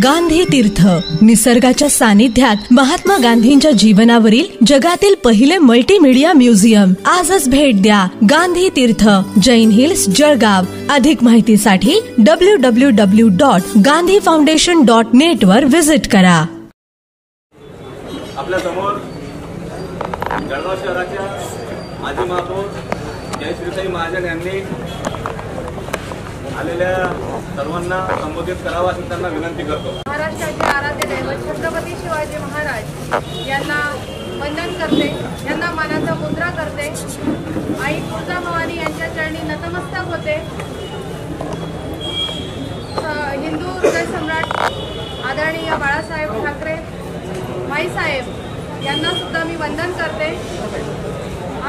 गांधी तीर्थ, निसर्गाच्या सानिध्यात महात्मा गांधींच्या जीवनावरील जगातील पहिले मल्टीमीडिया म्युझियम. आजच भेट द्या. गांधी तीर्थ, जैन हिल्स, जळगाव. अधिक माहितीसाठी www.gandhifoundation.net वर विजिट करा. आपल्या समोर जळगाव शहराच्या माजी महापौर जयश्रीताई महाजन यांनी आलेल्या सर्वांना संबोधित करावं अशी त्यांना विनंती करतो. महाराष्ट्राचे आराध्य दैवत छत्रपती शिवाजी महाराज यांना वंदन करते, यांना मानाचा मुद्रा करते. आई तुळजाभवानी यांच्या चरणी नतमस्तक होते. हिंदू हृदय सम्राट आदरणीय बाळासाहेब ठाकरे माईसाहेब यांना सुद्धा मी वंदन करते.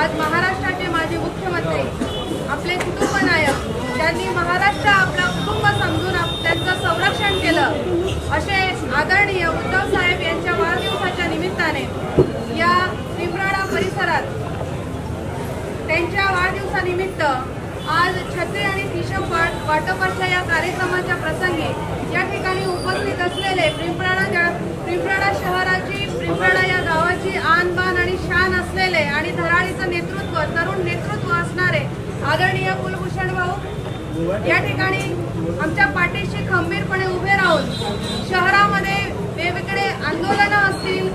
आज महाराष्ट्राचे माजी मुख्यमंत्री, आपले कुटुंब नायक, त्यांनी महाराष्ट्र आपला कुटुंब समजून त्यांचं संरक्षण केलं, असे आदरणीय उद्धव साहेब यांच्या वाढदिवसाच्या निमित्ताने या पिंपराळा परिसरात त्यांच्या वाढदिवसानिमित्त आज छत्री आणि टी-शर्ट वाटपाच्या या कार्यक्रमाच्या प्रसंगी या ठिकाणी उपस्थित असलेले पिंपराळा शहराची, पिंपराळा या गावाची आन बान आणि शान असलेले आणि धराळीचं नेतृत्व, तरुण नेतृत्व असणारे आदरणीय कुलभूषण भाऊ या ठिकाणी आमच्या पाठीशी खंबीरपणे उभे राहून शहरामध्ये वेगवेगळे आंदोलनं असतील,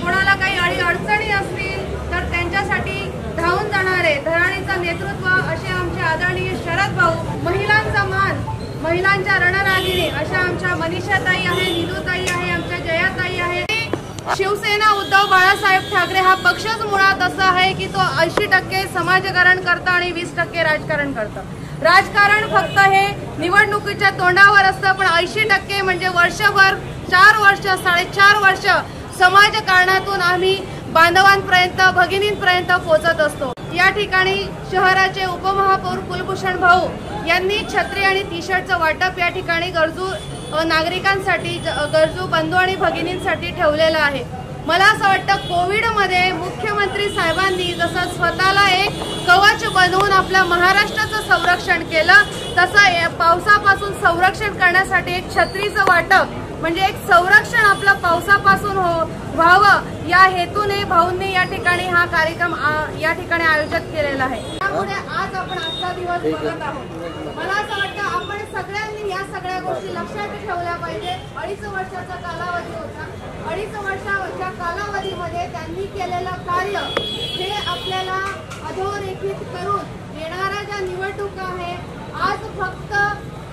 कोणाला काही अडचणी असतील तर त्यांच्यासाठी धावून जाणारे धराळीचं नेतृत्व असे आमचे आदरणीय शरद भाऊ, महिलांचा मान, महिलांच्या रणरागिणी अशा आमच्या मनीषाताई आहे, निधूताई आहे, आमच्या जयाताई आहे. शिवसेना उद्धव बाळासाहेब ठाकरे हा पक्षच मुळात असा आहे की तो 80% समाजकारण करतं आणि 20% राजकारण करतं. राजकारण फक्त हे निवडणुकीच्या तोंडावर असतं, पण 80% म्हणजे वर्षभर 4 वर्ष 4.5 वर्ष समाजकारणातून आम्ही बांधवांपर्यंत, भगिनींपर्यंत पोहोचत असतो. या ठिकाणी शहराचे उपमहापौर कुलभूषण भाऊ यांनी छत्री आणि टी-शर्टचं वाटप या ठिकाणी गरजू नागरिकांसाठी, गरजू बंधू आणि भगिनींसाठी ठेवलेलं आहे. मला असं वाटतं कोविडमध्ये मुख्यमंत्री साहेबांनी जसं स्वतःला एक कवच बनवून आपल्या महाराष्ट्राचं संरक्षण केलं, तसं पावसापासून संरक्षण करण्यासाठी एक छत्रीचं वाटप म्हणजे एक संरक्षण आपलं पावसापासून व्हावं या हेतूने भाऊंनी या ठिकाणी हा कार्यक्रम या ठिकाणी आयोजित केलेला आहे. त्यामुळे आज आपण आजचा दिवस बघत आहोत. मला असं वाटतं आपण सगळ्यांनी या सगळ्या गोष्टी लक्षात ठेवल्या पाहिजे. 2.5 वर्षाचा कालावधी होता. 2.5 वर्षाच्या कालावधीमध्ये त्यांनी केलेलं कार्य हे आपल्याला अधोरेखित करून येणाऱ्या ज्या निवडणुका आहेत, आज फक्त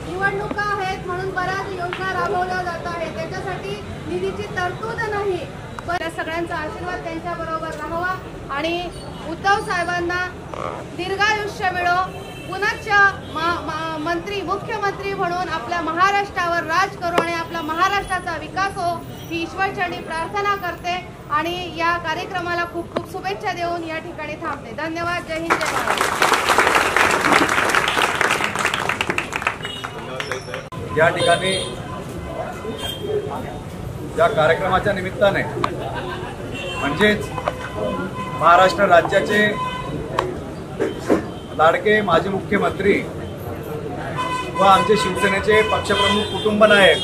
निवडणुका आहेत म्हणून बऱ्याच योजना राबवल्या जात आहेत, त्याच्यासाठी निधीची तरतूद नाही. पण सगळ्यांचा आशीर्वाद त्यांच्या बरोबर राहावा आणि उद्धव साहेबांना दीर्घायुष्य मिळो, पुनश्च मुख्यमंत्री म्हणून आपल्या महाराष्ट्रावर राज करू आणि आपल्या महाराष्ट्राचा विकास हो ही ईश्वरचरणी प्रार्थना करते आणि या कार्यक्रमाला खूप खूप शुभेच्छा देऊन या ठिकाणी थांबते. धन्यवाद. जय हिंद, जय महाराष्ट्र. या ठिकाणी या कार्यक्रमाच्या निमित्ताने म्हणजेच महाराष्ट्र राज्याचे लाडके माजी मुख्यमंत्री व आमचे शिवसेनेचे पक्षप्रमुख कुटुंब नायक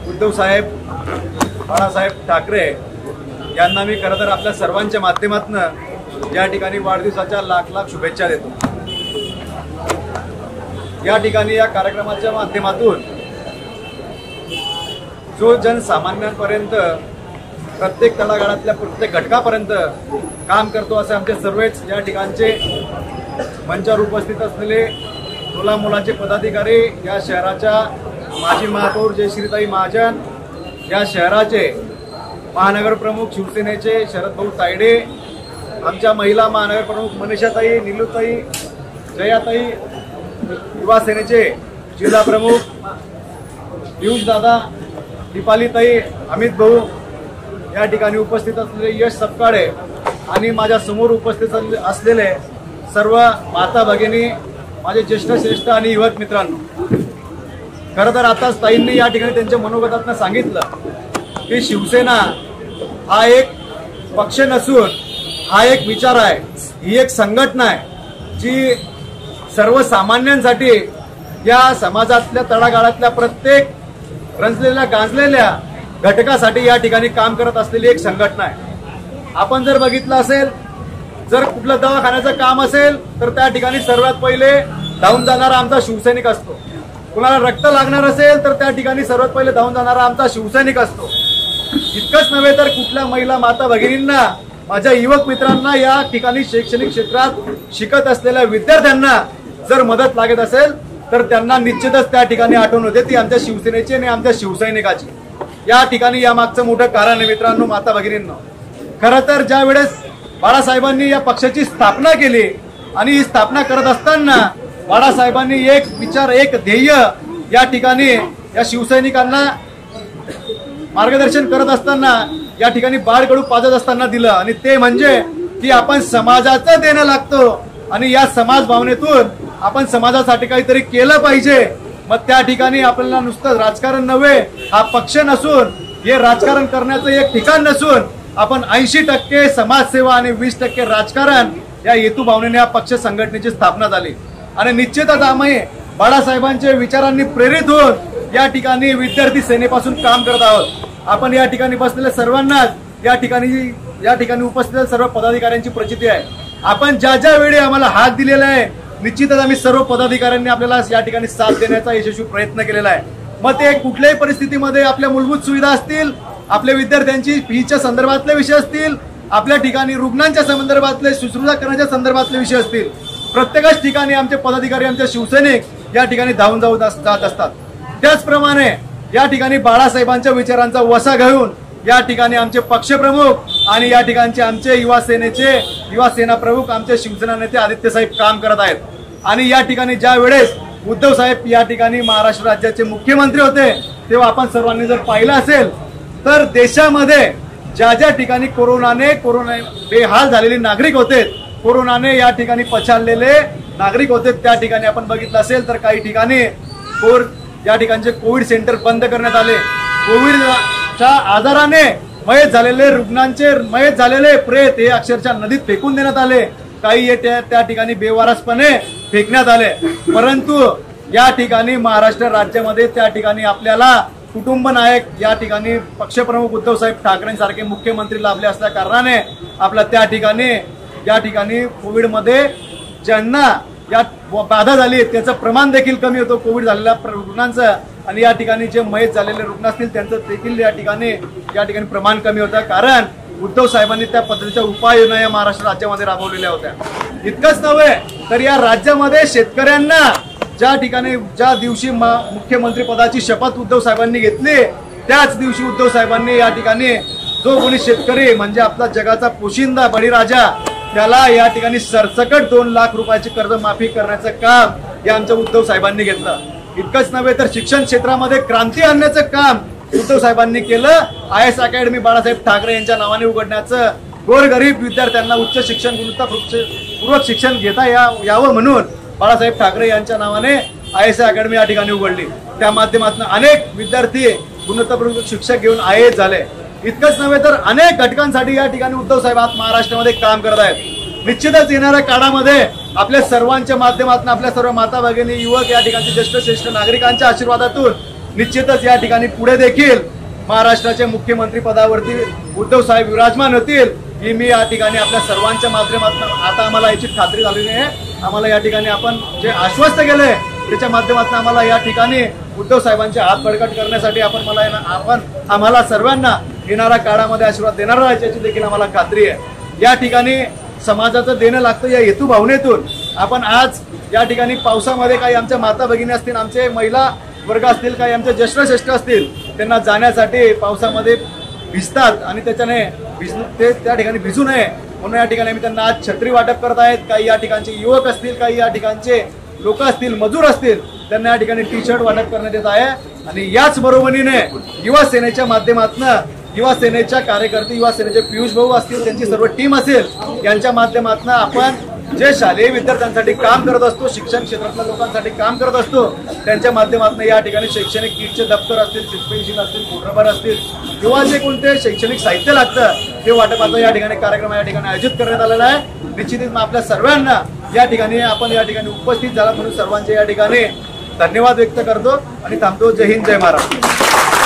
उद्धव साहेब बाळासाहेब ठाकरे यांना मी खरं तर आपल्या सर्वांच्या माध्यमातून या ठिकाणी वाढदिवसाच्या लाख लाख शुभेच्छा देतो. या ठिकाणी या कार्यक्रमाच्या माध्यमातून जो जनसामान्यांपर्यंत, प्रत्येक तळागाळातल्या प्रत्येक घटकापर्यंत काम करतो असे आमचे सर्वच या ठिकाणचे मंचावर उपस्थित असलेले मुलामुलाचे पदाधिकारी, या शहराच्या माजी महापौर जयश्रीताई महाजन, या शहराचे महानगर प्रमुख शिवसेनेचे शरद भाऊ तायडे, आमच्या महिला महानगर प्रमुख मनीषाताई, निलूताई, जयाताई, युवा सेनेचे जिल्हा प्रमुख पियुष दादा, दीपालीताई, अमित भाऊ, या ठिकाणी उपस्थित असलेले यश सपकाळे आणि माझ्या समोर उपस्थित असलेले सर्व माता भगिनी, माझे ज्येष्ठ श्रेष्ठ आणि युवक मित्रांनो, खरं तर आताच ताईंनी या ठिकाणी त्यांच्या मनोगतातून सांगितलं की शिवसेना हा एक पक्ष नसून हा एक विचार आहे, ही एक संघटना आहे जी सर्वसामान्यांसाठी, या समाजातल्या तळागाळातल्या प्रत्येक रंजलेल्या गांजलेल्या घटकासाठी या ठिकाणी काम करत असलेली एक संघटना आहे. आपण जर बघितलं असेल, जर कुठलं दवाखान्याचं काम असेल तर त्या ठिकाणी सर्वात पहिले धावून जाणारा आमचा शिवसैनिक असतो. कुणाला रक्त लागणार असेल तर त्या ठिकाणी सर्वात पहिले धावून जाणारा आमचा शिवसैनिक असतो. इतकंच नव्हे तर कुठल्या महिला माता भगिनींना, माझ्या युवक मित्रांना, या ठिकाणी शैक्षणिक क्षेत्रात शिकत असलेल्या विद्यार्थ्यांना जर मदत लागत असेल तर त्यांना निश्चितच त्या ठिकाणी आठवण होते ती आमच्या शिवसेनेची आणि आमच्या शिवसैनिकाची. या ठिकाणी या मागचं मोठं कारण आहे मित्रांनो, माता भगिनींनो. खरं तर ज्या वेळेस बाळासाहेबांनी या पक्षाची स्थापना केली आणि ही स्थापना करत असताना बाळासाहेबांनी एक विचार, एक ध्येय या ठिकाणी या शिवसैनिकांना मार्गदर्शन करत असताना, या ठिकाणी बाळकडू पाजत असताना दिलं, आणि ते म्हणजे की आपण समाजाचं देणं लागतो आणि या समाज भावनेतून आपण समाजासाठी काहीतरी केलं पाहिजे. मग त्या ठिकाणी आपल्याला नुसतं राजकारण नव्हे, हा पक्ष नसून, हे राजकारण करण्याचं एक ठिकाण नसून, आपण 80% समाजसेवा आणि 20% राजकारण या हेतू भावनेने या पक्ष संघटनेची स्थापना झाली. आणि निश्चितच आम्ही बाळासाहेबांच्या विचारांनी प्रेरित होऊन या ठिकाणी विद्यार्थी सेनेपासून काम करत आहोत. आपण या ठिकाणी बसलेल्या सर्वांनाच या ठिकाणी उपस्थित सर्व पदाधिकाऱ्यांची प्रचिती आहे. आपण ज्या ज्या वेळी आम्हाला हात दिलेला आहे, निश्चितच आम्ही सर्व पदाधिकाऱ्यांनी आपल्याला या ठिकाणी साथ देण्याचा यशस्वी प्रयत्न केलेला आहे. मग ते कुठल्याही परिस्थितीमध्ये आपल्या मूलभूत सुविधा असतील, आपल्या विद्यार्थ्यांची फीच्या संदर्भातले विषय असतील, आपल्या ठिकाणी रुग्णांच्या संदर्भातले, शुश्रूषा करण्याच्या संदर्भातले विषय असतील, प्रत्येकच ठिकाणी आमचे पदाधिकारी, आमचे शिवसैनिक या ठिकाणी धावून जात असतात. त्याचप्रमाणे या ठिकाणी बाळासाहेबांच्या विचारांचा वसा घेऊन या ठिकाणी आमचे पक्षप्रमुख आणि या ठिकाणचे आमचे युवा सेना प्रमुख, आमचे शिवसेना नेते आदित्य साहेब काम करत आहेत. आणि या ठिकाणी ज्या वेळेस उद्धव साहेब या ठिकाणी महाराष्ट्र राज्याचे मुख्यमंत्री होते तेव्हा आपण सर्वांनी जर पाहिलं असेल तर देशामध्ये ज्या ज्या ठिकाणी कोरोना बेहाल झालेले नागरिक होते, कोरोनाने या ठिकाणी पछाडलेले नागरिक होते, त्या ठिकाणी आपण बघितलं असेल तर काही ठिकाणी या ठिकाणचे कोविड सेंटर बंद करण्यात आले. कोविडच्या आजाराने मयत झालेले प्रेत हे अक्षरशः नदीत फेकून देण्यात आले. काही त्या ठिकाणी बेवारसपणे फेकण्यात आले. परंतु या ठिकाणी महाराष्ट्र राज्यामध्ये त्या ठिकाणी आपल्याला कुटुंब नायक या ठिकाणी पक्षप्रमुख उद्धव साहेब ठाकरेंसारखे मुख्यमंत्री लाभले असल्या कारणाने आपल्या त्या ठिकाणी या ठिकाणी कोविडमध्ये ज्यांना या बाधा झाली त्याचं प्रमाण देखील कमी होतं कोविड झालेल्या रुग्णांचं, आणि या ठिकाणी जे मयत झालेले रुग्ण असतील त्यांचं देखील या ठिकाणी प्रमाण कमी होतं. कारण उद्धव साहेबांनी त्या पद्धतीच्या उपाययोजना या महाराष्ट्र राज्यामध्ये राबवलेल्या होत्या. इतकंच नव्हे तर या राज्यामध्ये शेतकऱ्यांना ज्या दिवशी मुख्यमंत्री पदाची शपथ उद्धव साहेबांनी घेतली त्याच दिवशी उद्धव साहेबांनी या ठिकाणी जो कोणी शेतकरी म्हणजे आपला जगाचा पोशिंदा बळीराजा त्याला या ठिकाणी सरसकट 2 लाख रुपयाची कर्जमाफी करण्याचं काम या आमच्या उद्धव साहेबांनी घेतलं. इतकंच नव्हे तर शिक्षण क्षेत्रामध्ये क्रांती आणण्याचं काम उद्धव साहेबांनी केलं. IAS अकॅडमी बाळासाहेब ठाकरे यांच्या नावाने उघडण्याचं, गोरगरीब विद्यार्थ्यांना उच्च शिक्षण, गुणवत्तापूर्वक शिक्षण घेता यावं म्हणून बाळासाहेब ठाकरे यांच्या नावाने IAS अकॅडमी या ठिकाणी उघडली. त्या माध्यमातून अनेक विद्यार्थी गुणवत्तापूर्वक शिक्षक घेऊन IAS झाले. इतकंच नव्हे तर अनेक घटकांसाठी या ठिकाणी उद्धव साहेब आज महाराष्ट्रामध्ये काम करत आहेत. निश्चितच येणाऱ्या काळामध्ये आपल्या सर्वांच्या माध्यमातून आपल्या सर्व माता भगिनी, युवक, या ठिकाणचे ज्येष्ठ नागरिकांच्या आशीर्वादातून निश्चितच या ठिकाणी पुढे देखील महाराष्ट्राच्या मुख्यमंत्री पदावरती उद्धव साहेब विराजमान होतील ही मी या ठिकाणी आपल्या सर्वांच्या माध्यमातून आता आम्हाला याची खात्री झालेली आहे. आम्हाला या ठिकाणी आपण जे आश्वस्त केले त्याच्या माध्यमातून आम्हाला या ठिकाणी उद्धव साहेबांचे हात बळकट करण्यासाठी आम्हाला सर्वांना येणाऱ्या काळामध्ये आशीर्वाद देणार याची देखील आम्हाला खात्री आहे. या ठिकाणी समाजाचं देणं लागतं या हेतू भावनेतून आपण आज या ठिकाणी पावसामध्ये काही आमच्या माता भगिनी असतील, आमचे महिला वर्ग असतील, काही आमचे ज्येष्ठ असतील, त्यांना जाण्यासाठी पावसामध्ये भिजतात आणि त्याच्याने ते त्या ठिकाणी भिजू नये म्हणून या ठिकाणी आम्ही त्यांना आज छत्री वाटप करत आहेत. काही या ठिकाणचे युवक असतील, काही या ठिकाणचे लोक असतील, मजूर असतील, त्यांना या ठिकाणी टी-शर्ट वाटप करण्यात येत आहे. आणि याच बरोबरीने युवा सेनेच्या माध्यमातून युवा सेनेच्या कार्यकर्ते, युवा सेनेचे पियुष भाऊ असतील, त्यांची सर्व टीम असेल, यांच्या माध्यमातून आपण जे शालेय विद्यार्थ्यांसाठी काम करत असतो, शिक्षण क्षेत्रातल्या लोकांसाठी काम करत असतो, त्यांच्या माध्यमातून या ठिकाणी शैक्षणिक किटचे दप्तर असतील, पेन्सिल असतील, फोटोरबर असतील किंवा जे कोणते शैक्षणिक साहित्य लागतं ते वाटपाचा या ठिकाणी कार्यक्रम या ठिकाणी आयोजित करण्यात आलेला आहे. निश्चितच आपल्या सर्वांना या ठिकाणी आपण या ठिकाणी उपस्थित झाला म्हणून सर्वांचे या ठिकाणी धन्यवाद व्यक्त करतो आणि थांबतो. जय हिंद, जय महाराष्ट्र.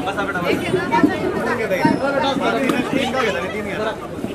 एक आहे ना, माझा छोटा. तीन घ्या.